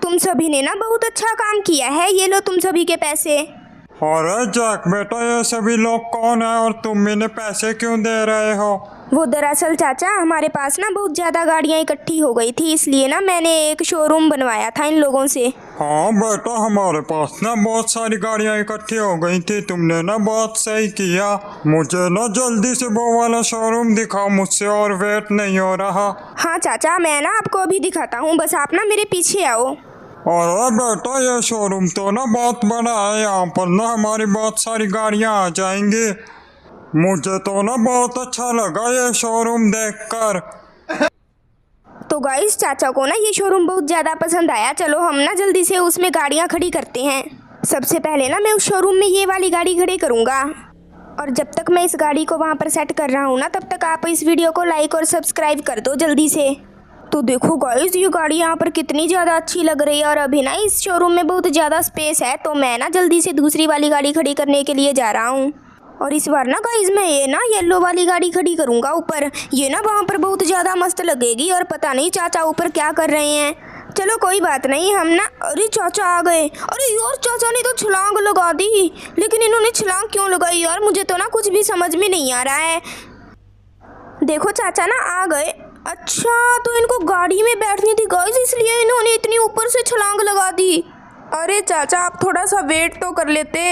तुम सभी ने ना बहुत अच्छा काम किया है, ये लो तुम सभी के पैसे। अरे जैक बेटा, ये सभी लोग कौन है और तुम इन्हें पैसे क्यों दे रहे हो? वो दरअसल चाचा हमारे पास ना बहुत ज़्यादा गाड़ियाँ इकट्ठी हो गई थी, इसलिए ना मैंने एक शोरूम बनवाया था इन लोगों से। हाँ बेटा, हमारे पास ना बहुत सारी गाड़ियाँ इकट्ठी हो गई थी, तुमने ना बहुत सही किया। मुझे ना जल्दी से वो वाला शोरूम दिखाओ, मुझसे और वेट नहीं हो रहा। हाँ चाचा, मैं ना आपको अभी दिखाता हूँ, बस आप ना मेरे पीछे आओ। अरे बेटा, ये शोरूम तो ना बहुत बड़ा है, यहाँ पर ना हमारी बहुत सारी गाड़ियाँ आ जाएंगी। मुझे तो ना बहुत अच्छा लगा ये शोरूम देखकर। तो गाइस, चाचा को ना ये शोरूम बहुत ज़्यादा पसंद आया। चलो हम ना जल्दी से उसमें गाड़ियाँ खड़ी करते हैं। सबसे पहले ना मैं उस शोरूम में ये वाली गाड़ी खड़ी करूँगा, और जब तक मैं इस गाड़ी को वहाँ पर सेट कर रहा हूँ ना, तब तक आप इस वीडियो को लाइक और सब्सक्राइब कर दो जल्दी से। तो देखो गाइस, ये गाड़ी यहाँ पर कितनी ज़्यादा अच्छी लग रही है, और अभी ना इस शोरूम में बहुत ज़्यादा स्पेस है, तो मैं ना जल्दी से दूसरी वाली गाड़ी खड़ी करने के लिए जा रहा हूँ। और इस बार ना गाइस मैं ये ना येलो वाली गाड़ी खड़ी करूँगा ऊपर, ये ना वहाँ पर बहुत ज़्यादा मस्त लगेगी। और पता नहीं चाचा ऊपर क्या कर रहे हैं। चलो कोई बात नहीं, हम ना, अरे चाचा आ गए। अरे यार, चाचा ने तो छलांग लगा दी, लेकिन इन्होंने छलांग क्यों लगाई यार, मुझे तो ना कुछ भी समझ में नहीं आ रहा है। देखो चाचा ना आ गए। अच्छा, तो इनको गाड़ी में बैठनी थी गाइस, इसलिए इन्होंने इतनी ऊपर से छलांग लगा दी। अरे चाचा, आप थोड़ा सा वेट तो कर लेते।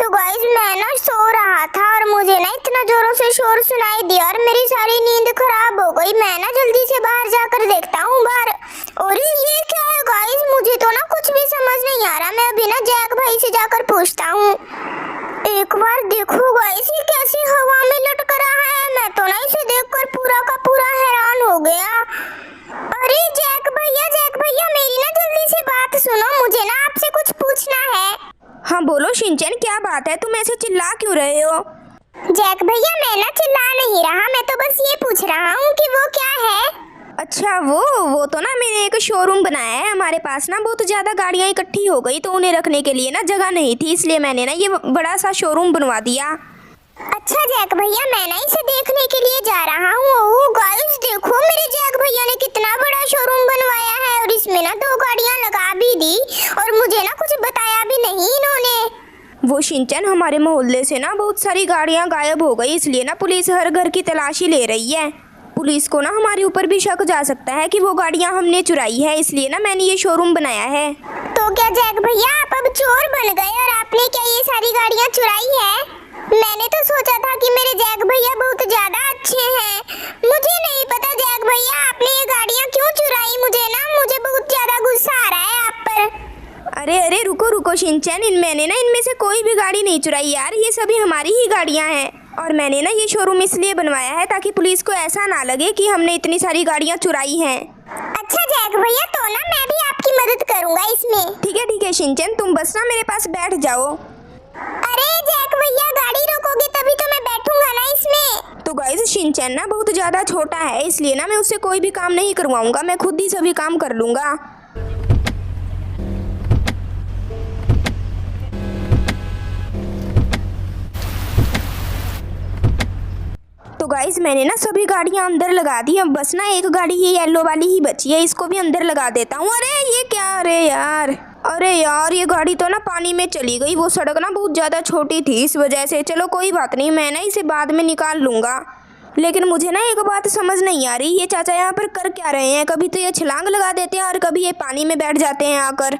तो गाइस मैं ना सो रहा था और मुझे ना इतना जोरों से शोर सुनाई दिया और मेरी सारी नींद खराब हो गई। मैं ना जल्दी से बाहर जाकर देखता हूँ बाहर। अरे ये क्या है गाइस, मुझे तो ना कुछ भी समझ नहीं आ रहा। मैं अभी ना जैक भाई से जाकर पूछता हूँ। एक बार देखो गाइस, ये कैसे हवा में लटक रहा है। मैं तो ना इसे देखकर पूरा का पूरा हैरान हो गया। अरे जैक भैया मेरी ना जल्दी से बात सुनो, मुझे ना आपसे कुछ पूछना है। हाँ बोलो शिनचैन, क्या बात है, तुम ऐसे चिल्ला क्यों रहे हो? जैक भैया, मैं ना चिल्ला नहीं रहा, मैं तो बस ये पूछ रहा हूँ कि वो क्या है। अच्छा, वो तो ना मैंने एक शोरूम बनाया है। हमारे पास ना बहुत ज़्यादा गाड़ियाँ इकट्ठी हो गई, तो उन्हें रखने के लिए ना जगह नहीं थी, इसलिए मैंने ना ये बड़ा सा शोरूम बनवा दिया। अच्छा जैक भैया, मैं ना इसे देखने के लिए जा रहा हूँ। ओह गाइस देखो, मेरे जैक भैया ने कितना बड़ा शोरूम बनवाया है, और इसमें ना 2 गाड़ियाँ लगा भी दी, और मुझे ना कुछ बताया भी नहीं इन्होंने। वो शिनचैन, हमारे मोहल्ले से ना बहुत सारी गाड़ियाँ गायब हो गई, इसलिए ना पुलिस हर घर की तलाशी ले रही है। पुलिस को ना हमारे ऊपर भी शक जा सकता है कि वो गाड़ियाँ हमने चुराई है, इसलिए ना मैंने ये शोरूम बनाया है। तो क्या जैक भैया आप अब चोर बन गए और आपने क्या ये सारी गाड़ियाँ चुराई है? मैंने तो सोचा था कि मेरे जैक भैया बहुत ज्यादा अच्छे हैं। मुझे नहीं पता जैक भैया आपने ये गाड़ियाँ क्यों चुराई। मुझे बहुत ज्यादा गुस्सा आ रहा है आप पर। अरे रुको शिनचैन, मैंने ना इनमें से कोई भी गाड़ी नहीं चुराई यार, ये सभी हमारी ही गाड़ियाँ हैं। और मैंने ना ये शोरूम इसलिए बनवाया है ताकि पुलिस को ऐसा ना लगे कि हमने इतनी सारी गाड़ियाँ चुराई हैं। अच्छा जैक भैया, तो ना मैं भी आपकी मदद करूँगा इसमें। ठीक है शिनचैन, तुम बस ना मेरे पास बैठ जाओ। अरे जैक भैया, गाड़ी रोकोगे तभी तो मैं बैठूंगा ना इसमें। तो गाइस, शिनचैन ना बहुत ज़्यादा छोटा है, इसलिए ना मैं उससे कोई भी काम नहीं करवाऊंगा, मैं खुद ही सभी काम कर लूँगा। तो गाइस, मैंने ना सभी गाड़ियाँ अंदर लगा दी, अब बस ना एक गाड़ी ये येलो वाली ही बची है, इसको भी अंदर लगा देता हूँ। अरे ये क्या, अरे यार ये गाड़ी तो ना पानी में चली गई। वो सड़क ना बहुत ज़्यादा छोटी थी इस वजह से। चलो कोई बात नहीं, मैं ना इसे बाद में निकाल लूँगा। लेकिन मुझे ना एक बात समझ नहीं आ रही, ये चाचा यहाँ पर कर क्या रहे हैं? कभी तो ये छलांग लगा देते हैं और कभी ये पानी में बैठ जाते हैं आकर।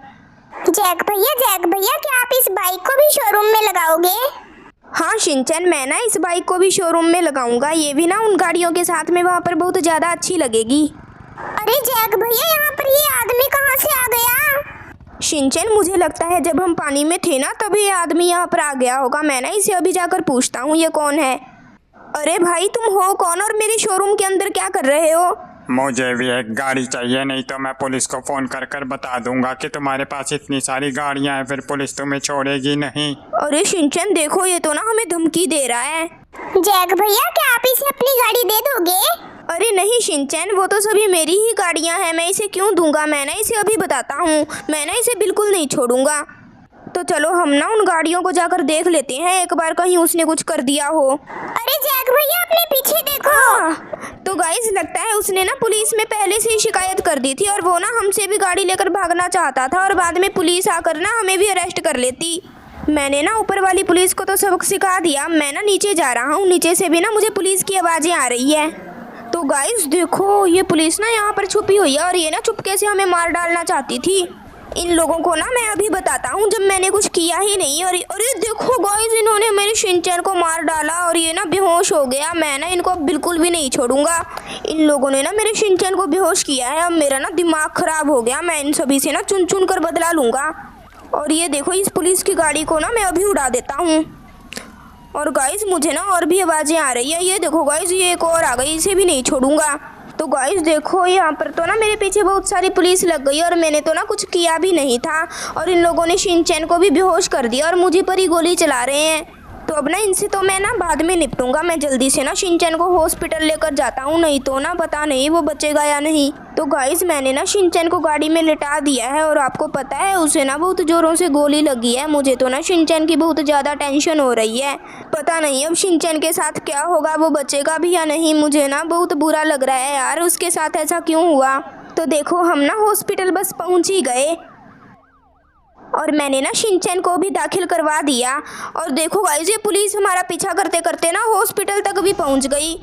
जैक भैया क्या आप इस बाइक को भी शोरूम में लगाओगे? हाँ शिनचैन, मैं ना इस बाइक को भी शोरूम में लगाऊंगा, ये भी ना उन गाड़ियों के साथ में वहाँ पर बहुत ज़्यादा अच्छी लगेगी। अरे जैक भैया, यहाँ पर ये आदमी कहाँ से आ गया? शिनचैन, मुझे लगता है जब हम पानी में थे ना तभी ये आदमी यहाँ पर आ गया होगा। मैं ना इसे अभी जाकर पूछता हूँ ये कौन है। अरे भाई, तुम हो कौन और मेरे शोरूम के अंदर क्या कर रहे हो? मुझे भी एक गाड़ी चाहिए, नहीं तो मैं पुलिस को फोन कर बता दूंगा कि तुम्हारे पास इतनी सारी गाड़ियां हैं, फिर पुलिस तुम्हें छोड़ेगी नहीं। अरे शिनचैन देखो, ये तो ना हमें धमकी दे रहा है। जैक भैया, क्या आप इसे अपनी गाड़ी दे दोगे? अरे नहीं शिनचैन, वो तो सभी मेरी ही गाड़ियां हैं, मैं इसे क्यों दूंगा? मैं ना इसे अभी बताता हूँ, मैं ना इसे बिल्कुल नहीं छोड़ूंगा। तो चलो हम ना उन गाड़ियों को जाकर देख लेते हैं एक बार, कहीं उसने कुछ कर दिया हो। अरे जैक भैया अपने पीछे देखो। तो गाइस लगता है उसने ना पुलिस में पहले से ही शिकायत कर दी थी और वो ना हमसे भी गाड़ी लेकर भागना चाहता था और बाद में पुलिस आकर ना हमें भी अरेस्ट कर लेती। मैंने ना ऊपर वाली पुलिस को तो सबक सिखा दिया, मैं ना नीचे जा रहा हूँ, नीचे से भी ना मुझे पुलिस की आवाज़ें आ रही है। तो गाइस देखो ये पुलिस ना यहाँ पर छुपी हुई है और ये ना चुपके से हमें मार डालना चाहती थी। इन लोगों को ना मैं अभी बताता हूँ जब मैंने कुछ किया ही नहीं। और अरे देखो गाइस इन्होंने मेरे शिनचैन को मार डाला और ये ना बेहोश हो गया। मैं ना इनको बिल्कुल भी नहीं छोड़ूंगा। इन लोगों ने ना मेरे शिनचैन को बेहोश किया है। अब मेरा ना दिमाग खराब हो गया, मैं इन सभी से ना चुन चुन कर बदला लूँगा। और ये देखो इस पुलिस की गाड़ी को ना मैं अभी उड़ा देता हूँ। और गाइस मुझे ना और भी आवाज़ें आ रही है। ये देखो गाइस ये एक और आ गई, इसे भी नहीं छोड़ूंगा। तो गाइस देखो यहाँ पर तो ना मेरे पीछे बहुत सारी पुलिस लग गई और मैंने तो ना कुछ किया भी नहीं था और इन लोगों ने शिनचैन को भी बेहोश कर दिया और मुझे पर ही गोली चला रहे हैं। तो अब ना इनसे तो मैं ना बाद में निपटूंगा। मैं जल्दी से ना शिनचैन को हॉस्पिटल लेकर जाता हूँ, नहीं तो ना पता नहीं वो बचेगा या नहीं। तो गाइस मैंने ना शिनचैन को गाड़ी में लिटा दिया है और आपको पता है उसे ना बहुत ज़ोरों से गोली लगी है। मुझे तो ना शिनचैन की बहुत ज़्यादा टेंशन हो रही है। पता नहीं अब शिनचैन के साथ क्या होगा, वो बचेगा भी या नहीं। मुझे ना बहुत बुरा लग रहा है यार, उसके साथ ऐसा क्यों हुआ। तो देखो हम ना हॉस्पिटल बस पहुँच ही गए और मैंने ना शिनचैन को भी दाखिल करवा दिया। और देखो गाइस ये पुलिस हमारा पीछा करते करते ना हॉस्पिटल तक भी पहुंच गई।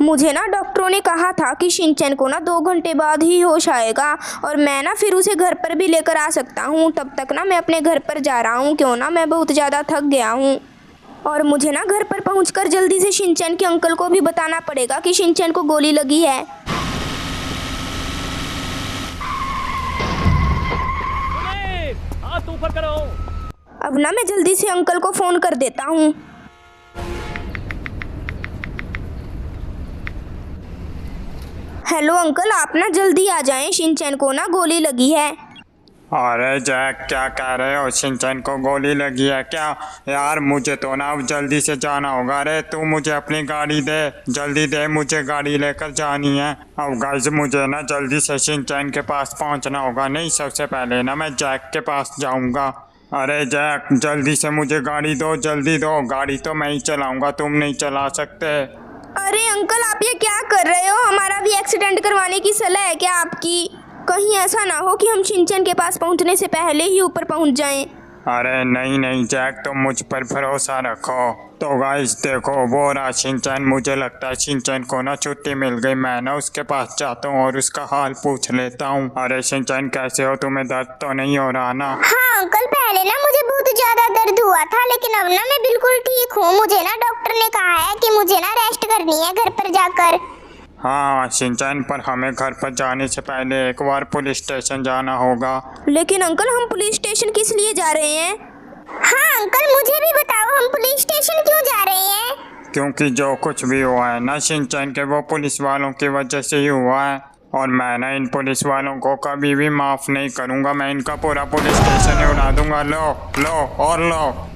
मुझे ना डॉक्टरों ने कहा था कि शिनचैन को ना 2 घंटे बाद ही होश आएगा और मैं ना फिर उसे घर पर भी लेकर आ सकता हूँ। तब तक ना मैं अपने घर पर जा रहा हूँ, क्यों ना मैं बहुत ज़्यादा थक गया हूँ। और मुझे ना घर पर पहुँच जल्दी से शिनचैन के अंकल को भी बताना पड़ेगा कि शिनचैन को गोली लगी है। हाथ ऊपर करो। अब ना मैं जल्दी से अंकल को फ़ोन कर देता हूँ। हेलो अंकल, आप ना जल्दी आ जाएं, शिनचैन को ना गोली लगी है। अरे जैक क्या कह रहे हो, शिनचैन को गोली लगी है क्या? यार मुझे तो ना अब जल्दी से जाना होगा। अरे तू मुझे अपनी गाड़ी दे, जल्दी दे, मुझे गाड़ी लेकर जानी है। अब गाइस मुझे ना जल्दी से शिनचैन के पास पहुंचना होगा। नहीं सबसे पहले ना मैं जैक के पास जाऊंगा। अरे जैक जल्दी से मुझे गाड़ी दो, जल्दी दो। गाड़ी तो मैं ही चलाऊंगा, तुम नहीं चला सकते। अरे अंकल आप ये क्या कर रहे हो? हमारा भी एक्सीडेंट करवाने की सलाह है क्या आपकी? कहीं ऐसा ना हो कि हम शिनचैन के पास पहुंचने से पहले ही ऊपर पहुंच जाएं। अरे नहीं नहीं जैक तुम मुझ पर भरोसा रखो। तो गाइस देखो वो रहा शिनचैन। मुझे लगता है शिनचैन को ना छुट्टी मिल गई। मैं ना उसके पास जाता हूँ और उसका हाल पूछ लेता हूँ। अरे शिनचैन कैसे हो, तुम्हें दर्द तो नहीं हो रहा ना? हाँ अंकल पहले ना मुझे बहुत ज्यादा दर्द हुआ था, लेकिन अब ना मैं बिल्कुल ठीक हूँ। मुझे ना डॉक्टर ने कहा है कि मुझे ना रेस्ट करनी है घर पर जाकर। हाँ शिनचैन पर हमें घर पर जाने से पहले एक बार पुलिस स्टेशन जाना होगा। लेकिन अंकल हम पुलिस स्टेशन किस लिए जा रहे हैं? हाँ अंकल मुझे भी बताओ हम पुलिस स्टेशन क्यों जा रहे हैं? क्योंकि जो कुछ भी हुआ है ना शिनचैन के वो पुलिस वालों की वजह से ही हुआ है और मैं ना इन पुलिस वालों को कभी भी माफ़ नहीं करूँगा। मैं इनका पूरा पुलिस स्टेशन ही उड़ा दूँगा। लो लो और लो।